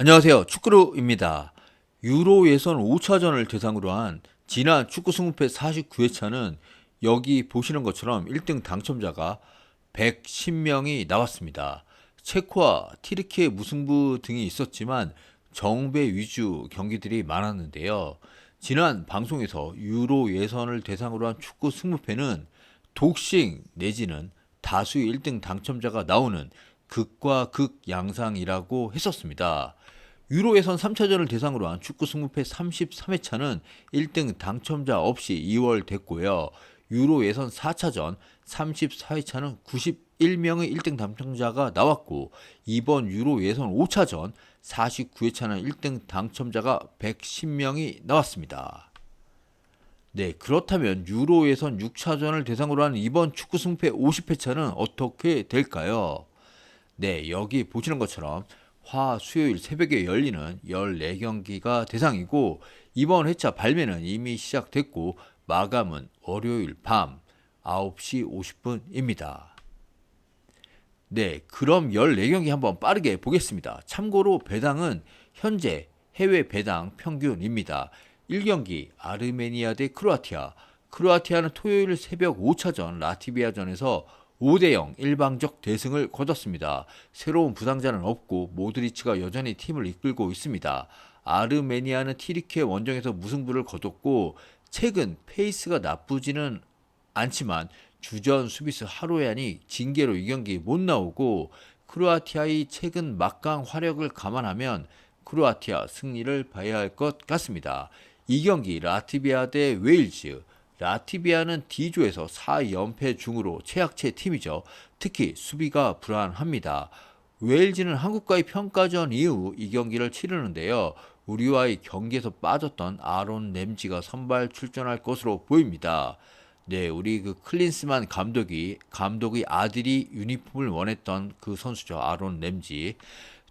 안녕하세요. 축구루입니다. 유로 예선 5차전을 대상으로 한 지난 축구 승부패 49회차는 여기 보시는 것처럼 1등 당첨자가 110명이 나왔습니다. 체코와 튀르키예 무승부 등이 있었지만 정배 위주 경기들이 많았는데요. 지난 방송에서 유로 예선을 대상으로 한 축구 승부패는 독식 내지는 다수 1등 당첨자가 나오는 극과 극 양상이라고 했었습니다. 유로 예선 3차전을 대상으로 한 축구 승부패 33회차는 1등 당첨자 없이 2월 됐고요. 유로 예선 4차전 34회차는 91명의 1등 당첨자가 나왔고, 이번 유로 예선 5차전 49회차는 1등 당첨자가 110명이 나왔습니다. 네, 그렇다면 유로 예선 6차전을 대상으로 하는 이번 축구 승패 50회차는 어떻게 될까요? 네, 여기 보시는 것처럼 화, 수요일 새벽에 열리는 14경기가 대상이고, 이번 회차 발매는 이미 시작됐고 마감은 월요일 밤 9시 50분입니다. 네, 그럼 14경기 한번 빠르게 보겠습니다. 참고로 배당은 현재 해외 배당 평균입니다. 1경기 아르메니아 대 크로아티아. 크로아티아는 토요일 새벽 5차전 라트비아전에서 5대0 일방적 대승을 거뒀습니다. 새로운 부상자는 없고 모드리치가 여전히 팀을 이끌고 있습니다. 아르메니아는 튀르키예 원정에서 무승부를 거뒀고, 최근 페이스가 나쁘지는 않지만 주전 수비수 하로얀이 징계로 이 경기 못 나오고, 크로아티아의 최근 막강 화력을 감안하면 크로아티아 승리를 봐야 할 것 같습니다. 이 경기 라트비아 대 웨일즈. 라트비아는 D조에서 4연패 중으로 최약체 팀이죠. 특히 수비가 불안합니다. 웨일즈는 한국과의 평가전 이후 이 경기를 치르는데요. 우리와의 경기에서 빠졌던 아론 램지가 선발 출전할 것으로 보입니다. 네, 우리 그 클린스만 감독의 아들이 유니폼을 원했던 그 선수죠. 아론 램지.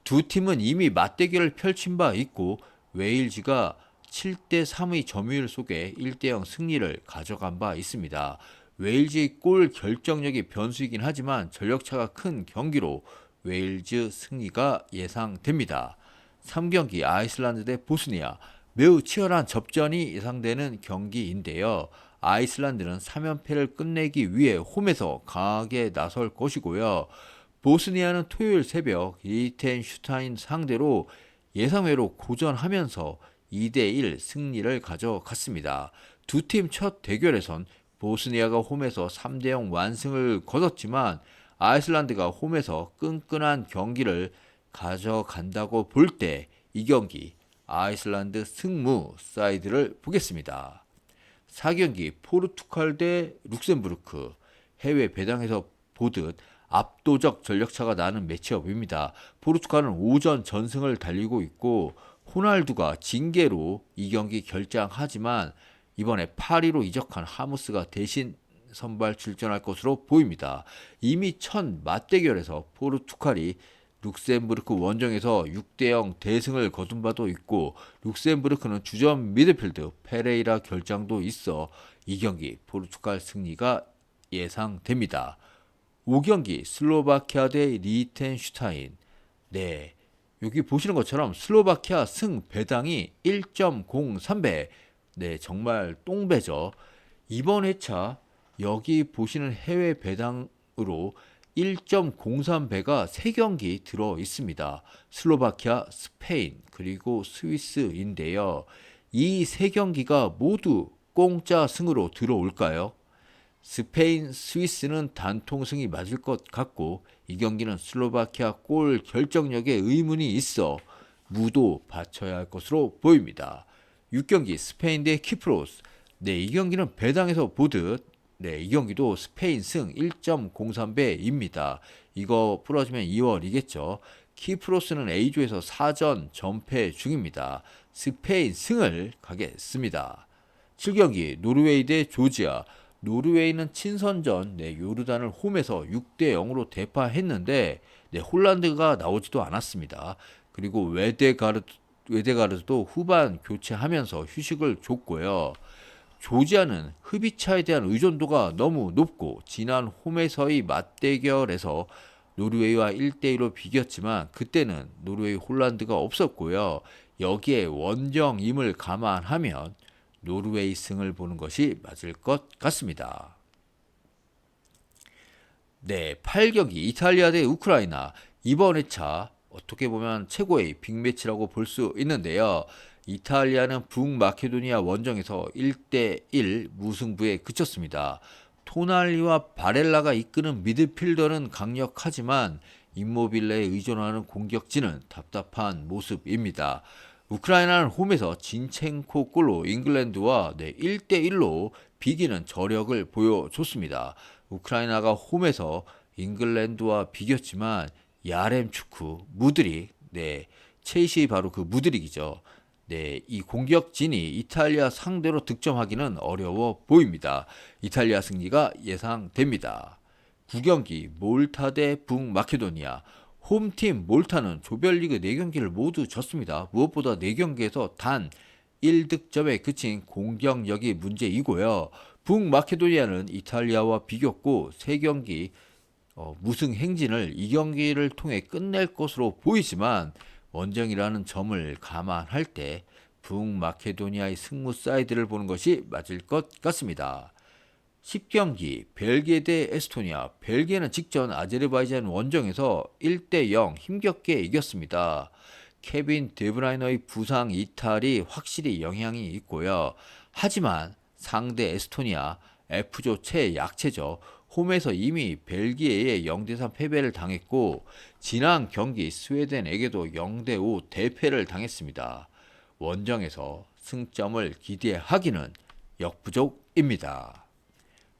두 팀은 이미 맞대결을 펼친 바 있고, 웨일즈가 7대3의 점유율 속에 1대0 승리를 가져간 바 있습니다. 웨일즈의 골 결정력이 변수이긴 하지만 전력차가 큰 경기로 웨일즈 승리가 예상됩니다. 3경기 아이슬란드 대 보스니아. 매우 치열한 접전이 예상되는 경기인데요. 아이슬란드는 3연패를 끝내기 위해 홈에서 강하게 나설 것이고요. 보스니아는 토요일 새벽 리텐슈타인 상대로 예상외로 고전하면서 2대1 승리를 가져갔습니다. 두 팀 첫 대결에선 보스니아가 홈에서 3대0 완승을 거뒀지만 아이슬란드가 홈에서 끈끈한 경기를 가져간다고 볼 때 이 경기 아이슬란드 승무 사이드를 보겠습니다. 4경기 포르투갈 대 룩셈부르크. 해외 배당에서 보듯 압도적 전력차가 나는 매치업입니다. 포르투갈은 오전 전승을 달리고 있고, 호날두가 징계로 이 경기 결장하지만 이번에 파리로 이적한 하무스가 대신 선발 출전할 것으로 보입니다. 이미 첫 맞대결에서 포르투갈이 룩셈부르크 원정에서 6대0 대승을 거둔 바도 있고, 룩셈부르크는 주전 미드필드 페레이라 결장도 있어 이 경기 포르투갈 승리가 예상됩니다. 5경기 슬로바키아 대 리텐슈타인. 네, 여기 보시는 것처럼 슬로바키아 승 배당이 1.03배. 네, 정말 똥배죠. 이번 회차 여기 보시는 해외 배당으로 1.03배가 3경기 들어 있습니다. 슬로바키아, 스페인, 그리고 스위스인데요. 이 3경기가 모두 공짜 승으로 들어올까요? 스페인, 스위스는 단통승이 맞을 것 같고, 이 경기는 슬로바키아 골 결정력에 의문이 있어 무도 바쳐야 할 것으로 보입니다. 6경기 스페인 대 키프로스. 네, 이 경기는 배당에서 보듯 이 경기도 스페인 승 1.03배입니다. 이거 풀어주면 2월이겠죠. 키프로스는 A조에서 4전 전패 중입니다. 스페인 승을 가겠습니다. 7경기 노르웨이 대 조지아. 노르웨이는 친선전 요르단을 홈에서 6대0으로 대파했는데, 홀란드가 나오지도 않았습니다. 그리고 웨데가르드도 후반 교체하면서 휴식을 줬고요. 조지아는 흡입차에 대한 의존도가 너무 높고, 지난 홈에서의 맞대결에서 노르웨이와 1대1로 비겼지만 그때는 노르웨이 홀란드가 없었고요. 여기에 원정임을 감안하면 노르웨이 승을 보는 것이 맞을 것 같습니다. 네, 8경기 이탈리아 대 우크라이나. 이번 회차 어떻게 보면 최고의 빅매치라고 볼 수 있는데요. 이탈리아는 북마케도니아 원정에서 1대1 무승부에 그쳤습니다. 토날리와 바렐라가 이끄는 미드필더는 강력하지만 임모빌레에 의존하는 공격진은 답답한 모습입니다. 우크라이나는 홈에서 진첸코 골로 잉글랜드와 1대1로 비기는 저력을 보여줬습니다. 우크라이나가 홈에서 잉글랜드와 비겼지만 야렘 축구 무드릭, 첼시 바로 그 무드릭이죠. 이 공격진이 이탈리아 상대로 득점하기는 어려워 보입니다. 이탈리아 승리가 예상됩니다. 9경기 몰타 대 북마케도니아. 홈팀 몰타는 조별리그 4경기를 모두 졌습니다. 무엇보다 4경기에서 단 1득점에 그친 공격력이 문제이고요. 북마케도니아는 이탈리아와 비겼고 3경기 무승 행진을 2경기를 통해 끝낼 것으로 보이지만 원정이라는 점을 감안할 때 북마케도니아의 승무 사이드를 보는 것이 맞을 것 같습니다. 10경기 벨기에 대 에스토니아. 벨기에는 직전 아제르바이잔 원정에서 1대0 힘겹게 이겼습니다. 케빈 데브라이너의 부상 이탈이 확실히 영향이 있고요. 하지만 상대 에스토니아 F조 최약체죠. 홈에서 이미 벨기에에 0대3 패배를 당했고 지난 경기 스웨덴에게도 0대5 대패를 당했습니다. 원정에서 승점을 기대하기는 역부족입니다.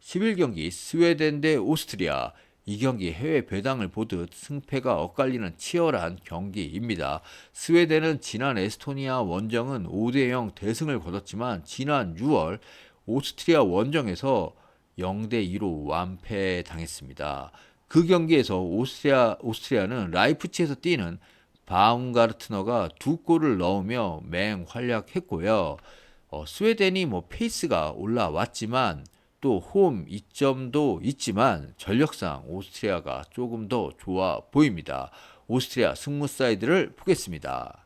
11경기 스웨덴 대 오스트리아. 이 경기 해외 배당을 보듯 승패가 엇갈리는 치열한 경기입니다. 스웨덴은 지난 에스토니아 원정은 5대0 대승을 거뒀지만 지난 6월 오스트리아 원정에서 0대2로 완패당했습니다. 그 경기에서 오스트리아는 라이프치히에서 뛰는 바움가르트너가 2골을 넣으며 맹활약했고요. 스웨덴이 페이스가 올라왔지만 또 홈 이점도 있지만 전력상 오스트리아가 조금 더 좋아 보입니다. 오스트리아 승무 사이드를 보겠습니다.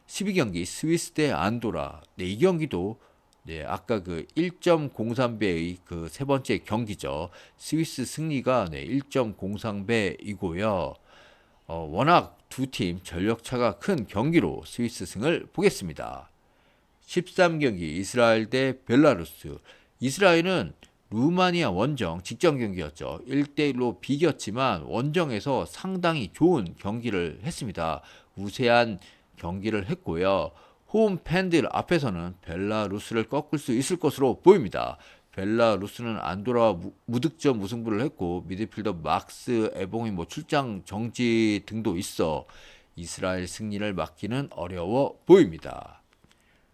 12경기 스위스 대 안도라. 이 경기도 아까 그 1.03배의 그 세 번째 경기죠. 스위스 승리가 1.03배이고요. 워낙 두 팀 전력차가 큰 경기로 스위스 승을 보겠습니다. 13경기 이스라엘 대 벨라루스. 이스라엘은 루마니아 원정 직전 경기였죠. 1대1로 비겼지만 원정에서 상당히 좋은 경기를 했습니다. 우세한 경기를 했고요. 홈 팬들 앞에서는 벨라루스를 꺾을 수 있을 것으로 보입니다. 벨라루스는 안도라와 무득점 무승부를 했고 미드필더 막스 에봉이 출장 정지 등도 있어 이스라엘 승리를 막기는 어려워 보입니다.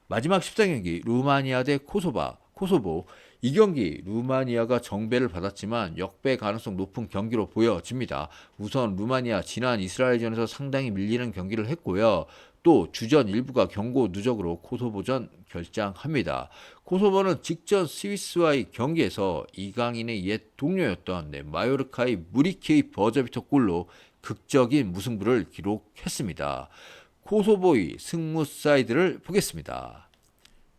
마지막 14경기 루마니아 대 코소보. 이 경기 루마니아가 정배를 받았지만 역배 가능성 높은 경기로 보여집니다. 우선 루마니아 지난 이스라엘전에서 상당히 밀리는 경기를 했고요. 또 주전 일부가 경고 누적으로 코소보전 결장합니다. 코소보는 직전 스위스와의 경기에서 이강인의 옛 동료였던 마요르카의 무리키의 버저비터 골로 극적인 무승부를 기록했습니다. 코소보의 승무 사이드를 보겠습니다.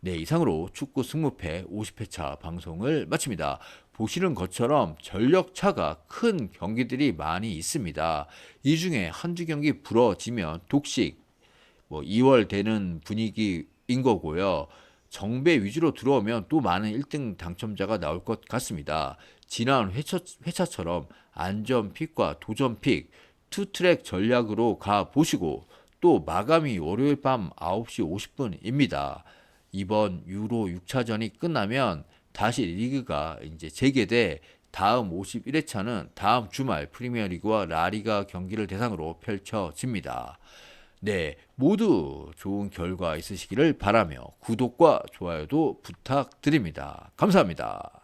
이상으로 축구 승무패 50회차 방송을 마칩니다. 보시는 것처럼 전력차가 큰 경기들이 많이 있습니다. 이 중에 한두 경기 부러지면 독식 2월 되는 분위기인 거고요. 정배 위주로 들어오면 또 많은 1등 당첨자가 나올 것 같습니다. 지난 회차처럼 안전픽과 도전픽 투트랙 전략으로 가보시고 또 마감이 월요일 밤 9시 50분입니다. 이번 유로 6차전이 끝나면 다시 리그가 이제 재개돼 다음 51회차는 다음 주말 프리미어리그와 라리가 경기를 대상으로 펼쳐집니다. 모두 좋은 결과 있으시기를 바라며 구독과 좋아요도 부탁드립니다. 감사합니다.